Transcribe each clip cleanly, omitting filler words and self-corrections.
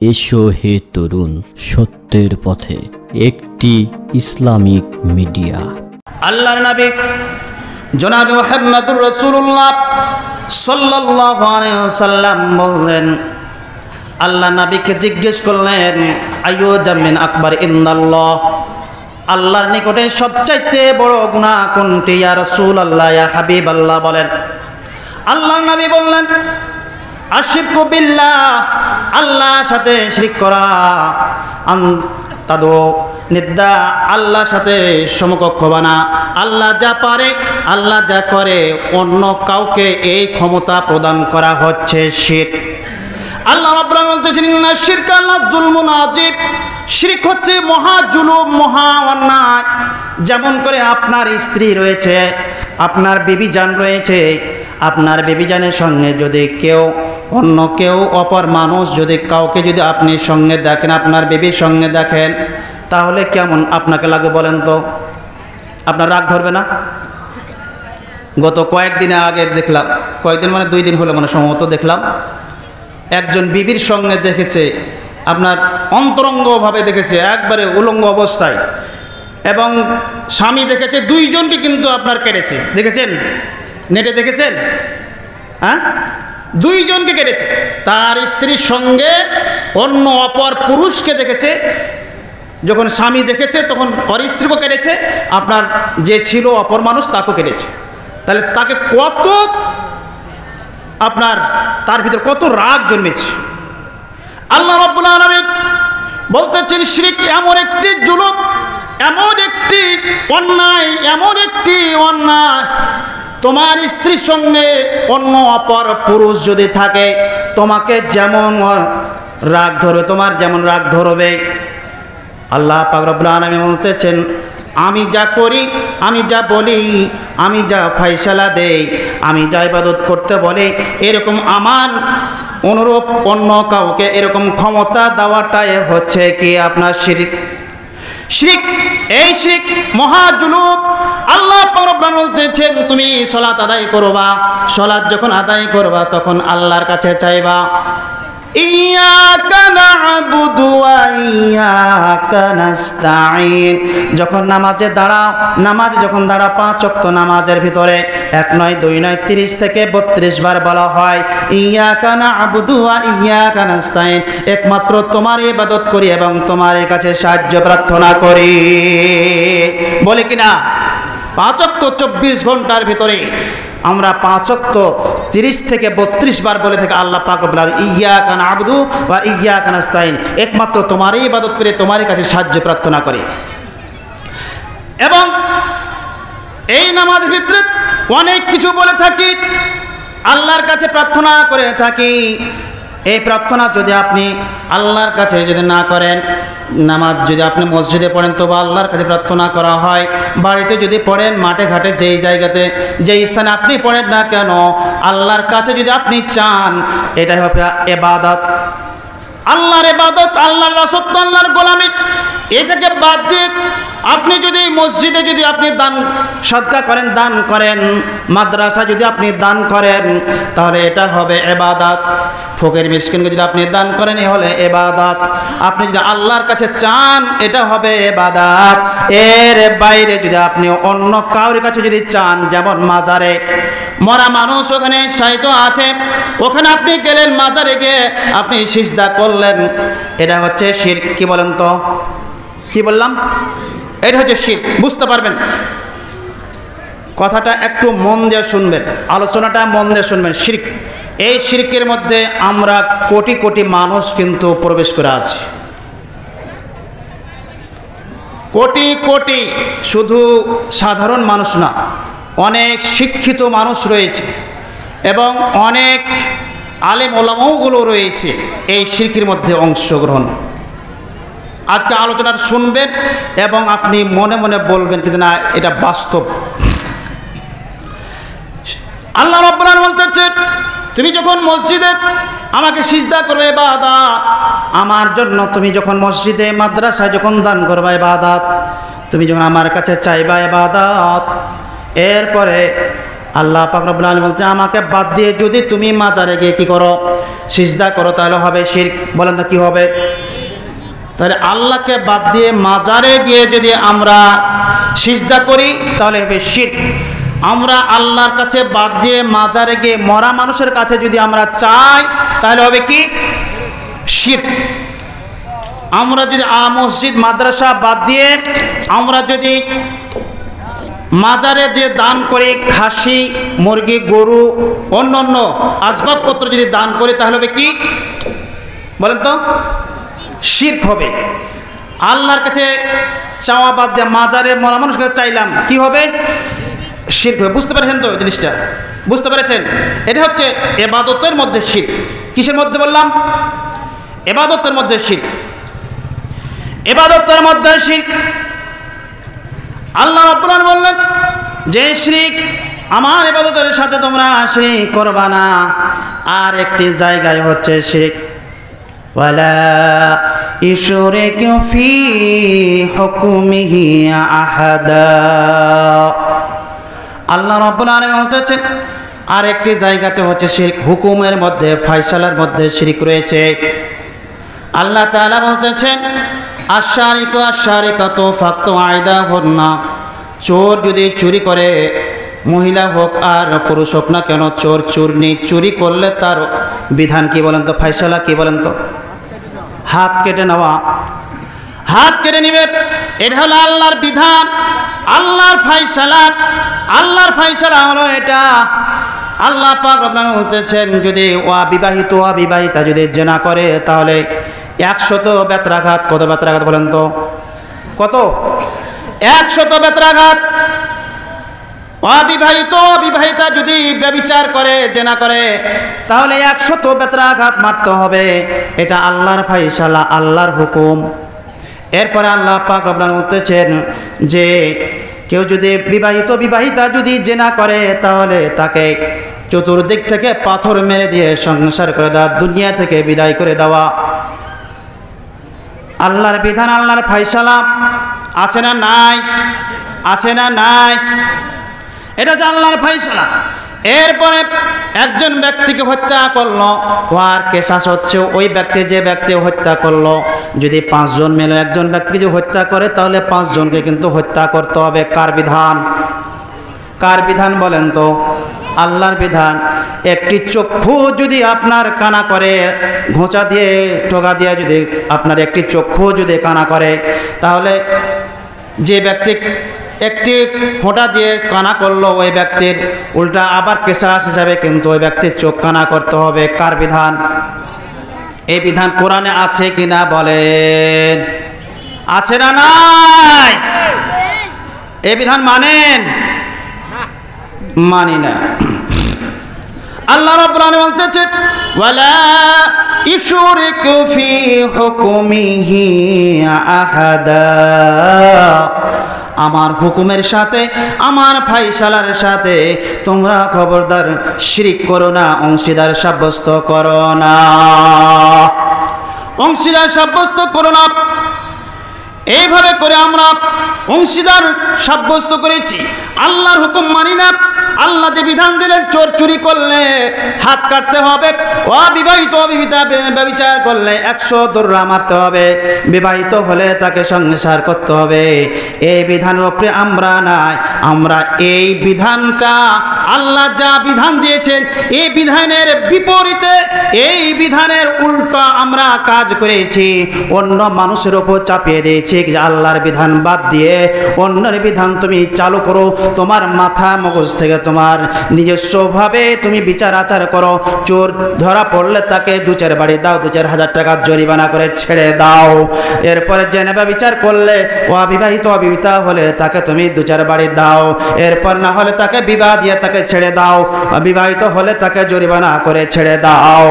এসো হে তরুণ, সত্যের পথে একটি ইসলামিক মিডিয়া। আল্লাহর নবী জনাব মুহাম্মদুর রাসূলুল্লাহ সাল্লাল্লাহু আলাইহি ওয়াসাল্লাম বললেন, আল্লাহ নবীকে জিজ্ঞেস করলেন, আইয়ু জামিন আকবার ইনদাল্লাহ, আল্লাহর নিকটে সবচাইতে বড় গুনাহ কোনটি ইয়া রাসূলুল্লাহ, ইয়া হাবিবাল্লাহ বলেন। আল্লাহর নবী বললেন, আশিরকু বিল্লাহ, আল্লাহর সাথে শিরক করা, তাদু নিদ্দা, আল্লাহর সাথে সমকক্ষ বানা। আল্লাহ যা পারে, আল্লাহ যা করে, অন্য কাউকে এই ক্ষমতা প্রদান করা হচ্ছে শিরক। আল্লাহ রাব্বুল আলামিন বলতেছেন, ইন্না শিরকা লাযুলমুন আযীম, শিরক হচ্ছে মহা জুলুম, মহা অন্যায়। যেমন করে আপনার স্ত্রী রয়েছে, আপনার বিবিজান রয়েছে, আপনার বিবিজানের সঙ্গে যদি অন্য কেউ অপর মানুষ যদি কাউকে যদি আপনি সঙ্গে দেখেন, আপনার বিবির সঙ্গে দেখেন, তাহলে কেমন আপনাকে লাগে বলেন তো? আপনার রাগ ধরবে না? গত কয়েকদিন আগে দেখলাম, কয়েকদিন মানে 2 দিন হলো মানে সম্ভবত দেখলাম, একজন বিবির সঙ্গে দেখেছে, আপনার অন্তরঙ্গভাবে দেখেছে, একবারে উলঙ্গ অবস্থায়, এবং স্বামী দেখেছে, 2 জনকে কিন্তু আপনার কেটেছে। দেখেছেন? নেটে দেখেছেন? হ্যাঁ, 2 জনকে কেটেছে। তার স্ত্রীর সঙ্গে অন্য অপর পুরুষকে দেখেছে। যখন স্বামী দেখেছে তখন ওর স্ত্রীকে কেটেছে, আপনার যে ছিল অপর মানুষ তাকেও কেটেছে। তাহলে তাকে কত আপনার তার ভিতর কত রাগ জন্মেছে। আল্লাহ রাব্বুল আলামিন বলতেছেন, শিরক এমন একটি জুলুম, এমন একটি অন্যায়, এমন একটি অন্যায়, তোমার স্ত্রীর সঙ্গে অন্য অপর পুরুষ যদি থাকে, তোমাকে যেমন রাগ ধরবে, তোমার যেমন রাগ ধরবে। আল্লাহ পাক রব্বুল আলামিন বলতেছেন, আমি যা করি, আমি যা বলি, আমি যা ফয়সালা দেই, আমি যা ইবাদত করতে বলি, এরকম আমার অনুরূপ অন্য কাউকে এরকম ক্ষমতা দেওয়াটাই হচ্ছে কি আপনার শিরক। শিরক, এই শিরক মহা জুলুম। আল্লাহ পাক রব্বুল আলামিন বলতেছেন, তুমি সালাত আদায় করবা, সালাত যখন আদায় করবা তখন আল্লাহর কাছে চাইবা, ইয়্যাকা না'বুদু ওয়া ইয়্যাকা নাস্তাঈন। যখন নামাজে দাঁড়াও, নামাজে যখন দাঁড়াও, 5 ওয়াক্ত নামাজের ভিতরে 1 নয় 2 নয় 30 থেকে 32 বার বলা হয়, ইয়্যাকা না'বুদু ওয়া ইয়্যাকা নাস্তাঈন, একমাত্র তোমার ইবাদত করি এবং তোমার কাছে সাহায্য প্রার্থনা করি। বলে কিনা? 5 ওয়াক্ত 24 ঘন্টার ভিতরে আমরা 5 ওয়াক্ত 30 থেকে 32 বার বলে থেকে আল্লাহ পাক রব্বুল আলামিন, ইয়্যাকা না'বুদু ওয়া ইয়্যাকা নাস্তাঈন, একমাত্র তোমারই ইবাদত করে তোমারই কাছে সাহায্য প্রার্থনা করি। এবং এই নামাজের ভিতরে অনেক কিছু বলে থাকি, আল্লাহর কাছে প্রার্থনা করে থাকি। এই প্রার্থনা যদি আপনি আল্লাহর কাছে যদি না করেন, নামাজ যদি আপনি মসজিদে পড়েন তবে আল্লাহর কাছে প্রার্থনা করা হয়, বাড়িতে যদি পড়েন, মাঠে ঘাটে যেই জায়গাতে যেই স্থানে আপনি পড়েন না কেন, আল্লাহর কাছে যদি আপনি চান, এটাই হবে ইবাদত। আল্লাহর ইবাদত, আল্লাহর রাসূল, আল্লাহর গোলামি, এটাকে বাদ দিয়ে আপনি যদি মসজিদে যদি আপনি দান সদকা করেন, দান করেন, মাদ্রাসা যদি আপনি দান করেন, তাহলে এটা হবে ইবাদত। ফকির মিসকিনকে যদি আপনি দান করেন, এ হলে ইবাদত। আপনি যদি আল্লাহর কাছে চান, এটা হবে ইবাদত। এর বাইরে যদি আপনি অন্য কারোর কাছে যদি চান, যেমন মাজারে মরা মানুষ ওখানে শায়িত আছে, ওখানে আপনি গেলেন, মাজারে গিয়ে আপনি সিজদা করলেন, এটা হচ্ছে শিরক। কি বলেন তো? কি বললাম? এটা হচ্ছে শিরক। বুঝতে পারবেন? কথাটা একটু মন দিয়ে শুনবেন, আলোচনাটা মন দিয়ে শুনবেন। শিরক, এই শিরকের মধ্যে আমরা কোটি কোটি মানুষ কিন্তু প্রবেশ করে আছি। কোটি কোটি, শুধু সাধারণ মানুষ না, অনেক শিক্ষিত মানুষ রয়েছে এবং অনেক আলেম ওলামাগুলো রয়েছে এই শিরকের মধ্যে অংশগ্রহণ। আজকে আলোচনা শুনবেন এবং আপনি মনে মনে বলবেন কি না, এটা বাস্তব। আল্লাহ রাব্বুল আলামিন বলতেছেন, তুমি যখন মসজিদে আমাকে সিজদা করবে ইবাদত, আমার জন্য তুমি যখন মসজিদে মাদ্রাসায় যখন দান করবে ইবাদত, তুমি যখন আমার কাছে চাইবা ইবাদত, এরপরে আল্লাহ পাক রব্বুল আলামিন বলছে আমাকে বাদ দিয়ে যদি তুমি মাজারে গিয়ে কি করো, সিজদা করো, তাহলে হবে শিরক। বলেন তো কি হবে? তাহলে আল্লাহকে বাদ দিয়ে মাজারে গিয়ে যদি আমরা সিজদা করি তাহলে হবে শিরক। আমরা আল্লাহর কাছে বাদ দিয়ে মাজারে গিয়ে মরা মানুষের কাছে যদি আমরা চাই তাহলে হবে কি? শিরক। আমরা যদি মসজিদ মাদ্রাসা বাদ দিয়ে আমরা যদি মাজারে যে দান করি, খাসি, মুরগি, গরু, অন্য আসবাবপত্র যদি দান করি তাহলে হবে কি? বলেন তো? শিরক হবে। আল্লাহর কাছে চাওয়া বাদ দিয়ে মাজারে মরা মানুষের কাছে চাইলাম, কি হবে? শিরক হবে। বুঝতে পেরেছেন তো জিনিসটা? বুঝতে পেরেছেন? এটা হচ্ছে ইবাদতের মধ্যে শিরক। কিসের মধ্যে বললাম? ইবাদতের মধ্যে শিরক। ইবাদতের মধ্যে শিরক। আল্লাহ রাব্বুল আলামিন বললেন যে শিরক, আমার ইবাদতের সাথে তোমরা শিরক করবা না। আর একটি জায়গায় হচ্ছে শিরক, ওয়ালা ইশরিকু ফি হুকমিহি আহাদা। আল্লাহ রাব্বুল আলামিন বলতেছেন আর একটি জায়গাতে হচ্ছে শিরক, হুকুমের মধ্যে, ফয়সালার মধ্যে শিরক রয়েছে। আল্লাহ তাআলা বলতেছেন আশ-শারিকু আশ-শারিকাতু ফাকতু আইদাহুন্না। চোর যদি চুরি করে, মহিলা হোক আর পুরুষ হোক না কেন, চোর চুরনি চুরি করলে তার বিধান কি বলেন তো? ফয়সালা কি বলেন তো? হাত কেটে নেওয়া। হাত কেটে নিবে, এটা হলো আল্লাহর বিধান, আল্লাহর ফয়সালা। আল্লাহর ফয়সালা হলো এটা। আল্লাহ পাক আপনারা বলতেছেন যদি অবিবাহিতা যদি জেনা করে তাহলে 100 বেত্রাঘাত। কত বেত্রাঘাত বলেন তো? কত? 100 বেত্রাঘাত। অবিবাহিতা যদি ব্যভিচার করে, জেনা করে, তাহলে 100 বেত্রাঘাত মারতে হবে। এটা আল্লাহর ফয়সালা, আল্লাহর হুকুম। এরপরে আল্লাহ পাক আপনারা বলতেছেন যে কেউ যদি বিবাহিতা যদি জেনা করে তাহলে তাকে চতুর্দিক থেকে পাথর মেরে দিয়ে সংসার করে দেওয়া, দুনিয়া থেকে বিদায় করে দেওয়া। আল্লাহর বিধান, আল্লাহর ফয়সালা আছে না নাই? আছে না নাই? এটা হচ্ছে আল্লাহর ফয়সালা। এরপরে একজন ব্যক্তিকে হত্যা করলো, ওয়ার কেসাস হচ্ছে ওই ব্যক্তি, যে ব্যক্তি হত্যা করলো, যদি 5 জন মিলে একজন ব্যক্তিকে যদি হত্যা করে তাহলে 5 জনকে কিন্তু হত্যা করতে হবে। কার বিধান? কার বিধান বলেন তো? আল্লাহর বিধান। একটি চক্ষু যদি আপনার কানা করে, ঘোঁচা দিয়ে টোকা দিয়ে যদি আপনার একটি চক্ষু যদি কানা করে, তাহলে যে ব্যক্তি একটি ফোঁটা দিয়ে কানা করলো ওই ব্যক্তির উল্টা আবার কেসাস হিসাবে কিন্তু ওই ব্যক্তির চোখ কানা করতে হবে। কার বিধান? এই বিধান কোরআনে আছে কিনা বলেন? আছে না নাই? এই বিধান মানেন? মানি না। আল্লাহ রাব্বুল আলামিন বলতেছেন ওয়ালা ইশরিকু ফি হুকমিহি আহাদা। আমার হুকুমের সাথে, আমার ফয়সালার সাথে তোমরা খবরদার শিরক করো না, অংশীদার সাব্যস্ত করো না। অংশীদার সাব্যস্ত করো না। এইভাবে করে আমরা অংশীদার সাব্যস্ত করেছি, আল্লাহর হুকুম মানি না। আল্লাহ যে বিধান দিলেন চোর চুরি করলে হাত কাটতে হবে, অবিবাহিতা ব্যভিচার করলে 100 দৌড়া মারতে হবে, বিবাহিত হলে তাকে সংসার করতে হবে। এই বিধানের উপরে আমরা নাই। আমরা এই বিধানটা, আল্লাহ যা বিধান দিয়েছেন এই বিধানের বিপরীতে, এই বিধানের উল্টো আমরা কাজ করেছি, অন্য মানুষের উপর চাপিয়ে দিয়েছি। আল্লাহর বিধান বাদ দিয়ে অন্যের বিধান তুমি চালু করো, তোমার মাথা মগজ থেকে তোমার নিজস্বভাবে তুমি বিচার আচার করো। চোর ধরা পড়লে তাকে 2-4 বাড়ি দাও, 2-4 হাজার টাকা জরিমানা করে ছেড়ে দাও। এরপরে জেনেবা বিচার করলে অবিবাহিতা হলে তাকে তুমি 2-4 বাড়ি দাও। এরপর না হলে তাকে বিবাহ দিয়ে তাকে ছেড়ে দাও, বিবাহিত হলে তাকে জরিমানা করে ছেড়ে দাও।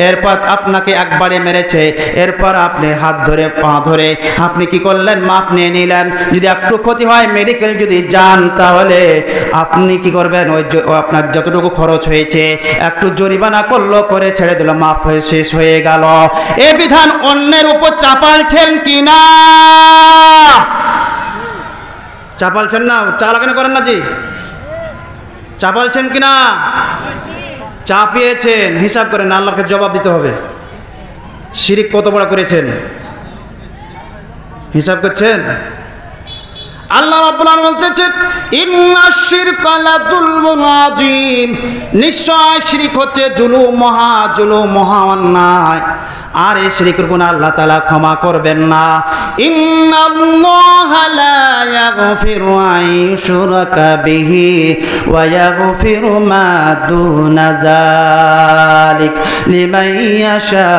এরপর আপনাকে একবারে মেরেছে, এরপর আপনি হাত ধরে পা ধরে আপনি কি করলেন? মাপ নিয়ে নিলেন। যদি একটু ক্ষতি হয়, মেডিকেল যদি যান, তাহলে আপনি কি করবেন? ওই আপনার যতটুকু খরচ হয়েছে একটু জরিমানা করলো, করে ছেড়ে দিল, মাপ হয়ে শেষ হয়ে গেল। এই বিধান অন্যের উপর চাপালছেন কিনা? চাপালছেন না? চালাকানি করেন না জি? চাপালছেন কিনা? চাপিয়েছেন। হিসাব করেন, আল্লাহকে জবাব দিতে হবে। শিরিক কত বড় করেছেন হিসাব করছেন? আল্লাহ রাব্বুল আলামিন বলতেছেন ইন্নাশ শিরকা লাযুলমুন আযীম, নিশ্চয় শিরিক হচ্ছে জুলুম, মহা জুলুম, মহা অন্যায়। আর এই শিরকের গুনাহ আল্লাহ তাআলা ক্ষমা করবেন না। ইন্নাল্লাহা লা ইয়াগফিরু আন ইউশরাকা বিহি ওয়া ইয়াগফিরু মা দুনা যালিক লিমান ইয়াশা।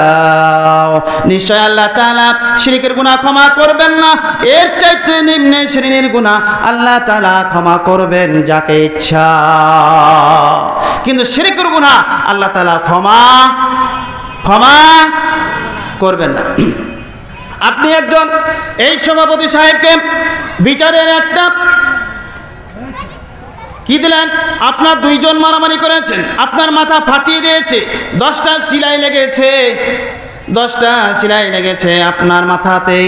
নিশ্চয় আল্লাহ তাআলা শিরকের গুনাহ ক্ষমা করবেন না, এর চাইতে নিম্ন শ্রেণীর গুনাহ আল্লাহ তাআলা ক্ষমা করবেন যাকে ইচ্ছা। কিন্তু শিরকের গুনাহ আল্লাহ তাআলা ক্ষমা করবেন না। আপনি একজন এই সভাপতি সাহেবকে বিচারের একটা কি দিলেন, আপনার দুইজন মারামারি করেছেন, আপনার মাথা ফাটিয়ে দিয়েছে, 10টা সেলাই লেগেছে, 10টা সেলাই লেগেছে আপনার মাথাতে,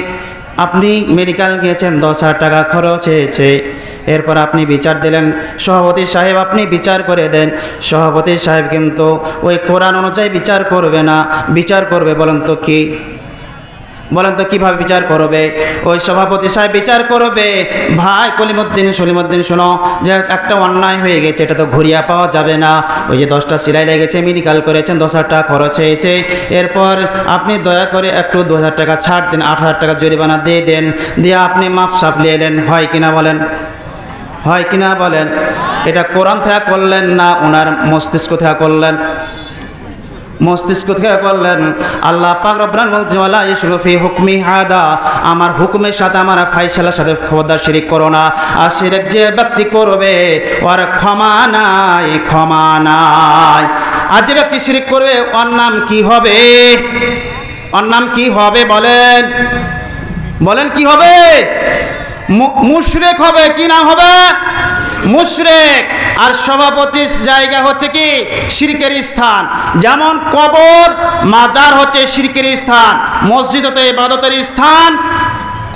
আপনি মেডিকেল গিয়েছেন, 10,000 টাকা খরচ হয়েছে। এরপর আপনি বিচার দিলেন, সভাপতি সাহেব আপনি বিচার করে দেন। সভাপতি সাহেব কিন্তু ওই কোরআন অনুযায়ী বিচার করবে না, বিচার করবে বলেন তো কি? বলেন তো কিভাবে বিচার করবে? ওই সভাপতি সাহেব বিচার করবে, ভাই কলিমুদ্দিন সলিমুদ্দিন শোনো, যে একটা অন্যায় হয়ে গেছে, এটা তো ঘুরিয়ে পাওয়া যাবে না। ওই যে 10টা সেলাই লেগেছে, মেডিকেল করেছেন, 10,000 টাকা খরচ হয়েছে, এরপর আপনি দয়া করে একটু 2,000 টাকা ছাড় দেন, 8,000 টাকা জরিমানা দিয়ে দেন, দিয়ে আপনি মাপ সাপ নিয়ে এলেন। হয় কিনা বলেন? হয় কিনা বলেন? এটা কোরআন থেকে করলেন না ওনার মস্তিষ্ক থেকে করলেন? মস্তিষ্ক থেকে করলেন। আল্লাহ পাক রব্বুল আলামিন বলছেন ওয়ালা ইশরু ফি হুকমি হাদা, আমার হুকুমের সাথে আমার ফায়সালার সাথে খবরদার শিরিক করো না। আর শিরিক যে ব্যক্তি করবে ওর ক্ষমা নাই, ক্ষমা নাই। আর যে ব্যক্তি শিরিক করবে ওর নাম কি হবে? ওর নাম কি হবে বলেন? বলেন কি হবে? মুশরিক হবে। কি নাম হবে? মুশরিক। আর সভাপতির জায়গা হচ্ছে কি? শিরকের স্থান। যেমন কবর, মাজার হচ্ছে শিরকের স্থান, মসজিদ হচ্ছে ইবাদতের স্থান।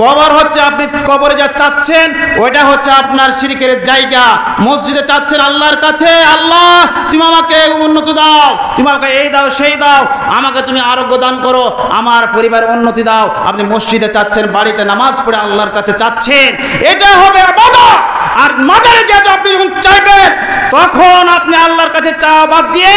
কবর হচ্ছে আপনি কবরে যা চাচ্ছেন ওইটা হচ্ছে আপনার শিরকের জায়গা। মসজিদে চাচ্ছেন আল্লাহর কাছে, আল্লাহ তুমি আমাকে উন্নতি দাও, তুমি আমাকে এই দাও সেই দাও, আমাকে তুমি আরোগ্য দান করো, আমার পরিবারের উন্নতি দাও। আপনি মসজিদে চাচ্ছেন, বাড়িতে নামাজ পড়ে আল্লাহর কাছে চাচ্ছেন, এটা হবে ইবাদত। আর মাজারে যে আপনি যখন চাইবেন তখন আপনি আল্লাহর কাছে চাওয়া বাদ দিয়ে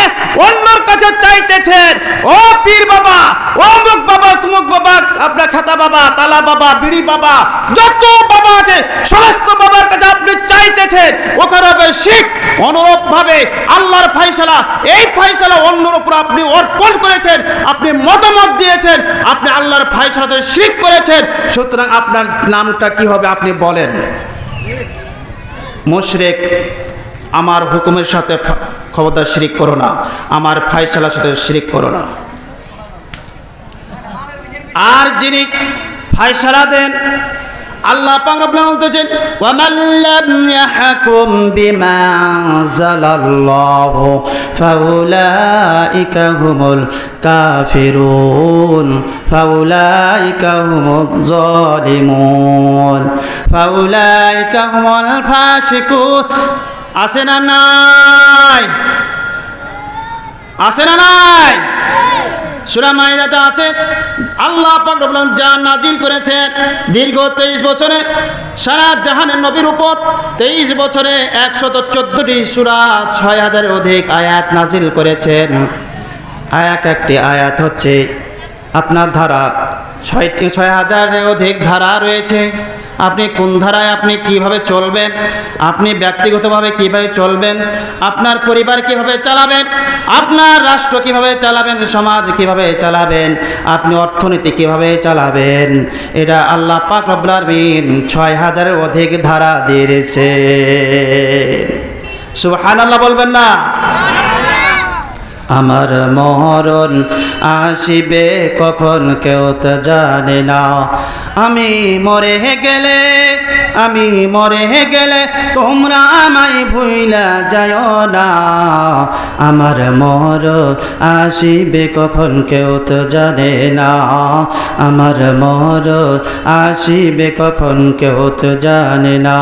অন্যর কাছে চাইতেছেন। ও পীর বাবা, ও মুক বাবা, তুমুক বাবা, আপনার খাতা বাবা, তালা বাবা, বিড়ি বাবা, যত বাবা আছে সমস্ত বাবার কাছে আপনি চাইতেছেন, ওখানে হবে শিরক। অনুরূপভাবে আল্লাহর ফয়সালা, এই ফয়সালা অন্যর উপর আপনি অর্পণ করেছেন, আপনি মতামত দিয়েছেন, আপনি আল্লাহর ফয়সালাতে শিরক করেছেন। সুতরাং আপনার নামটা কি হবে আপনি বলেন? মুশরিক। আমার হুকুমের সাথে খবরদার শিরিক করো না, আমার ফয়সালার সাথে শিরিক করো না। আর যিনি ফয়সালা দেন, আল্লাহ পাক রব্বুল আলামিন বলতেছেন ওয়া মান লাম ইয়াহকুম বিমা আনজালাল্লাহু ফাউলাইকা হুমুল কাফিরুন ফাউলাইকা হুমুজ জালিমুন ফাউলাইকা হুমুল ফাসিকুন। আছে না নাই? আছে না নাই? সূরা মাইদাতে আছে, আল্লাহ পাক রব্বুল আলামিন যা নাজিল করেছেন দীর্ঘ 23 বছরে সারা জাহানের নবীর উপর, 23 বছরে 114টি সূরা, 6000-এর অধিক আয়াত নাজিল করেছেন। একটি আয়াত হচ্ছে আপনার ধারা, 6000-এর অধিক ধারা রয়েছে। আপনি কোন ধারায় আপনি কিভাবে চলবেন, আপনি ব্যক্তিগতভাবে কিভাবে চলবেন, আপনার পরিবার কিভাবে চালাবেন, আপনার রাষ্ট্র কিভাবে চালাবেন, সমাজ কিভাবে চালাবেন, আপনি অর্থনীতি কিভাবে চালাবেন, এটা আল্লাহ পাক রব্বুল আলামিন 6000-এর অধিক ধারা দিয়ে দিয়েছে। সুবহানাল্লাহ বলবেন না? আমার মরণ আসিবে কখন কেউ তো জানে না। আমি মরে গেলে তোমরা আমায় ভুইলা যাও না। আমার মরণ আসিবে কখন কেউ তো জানে না। আমার মরণ আসিবে কখন কেউ তো জানে না।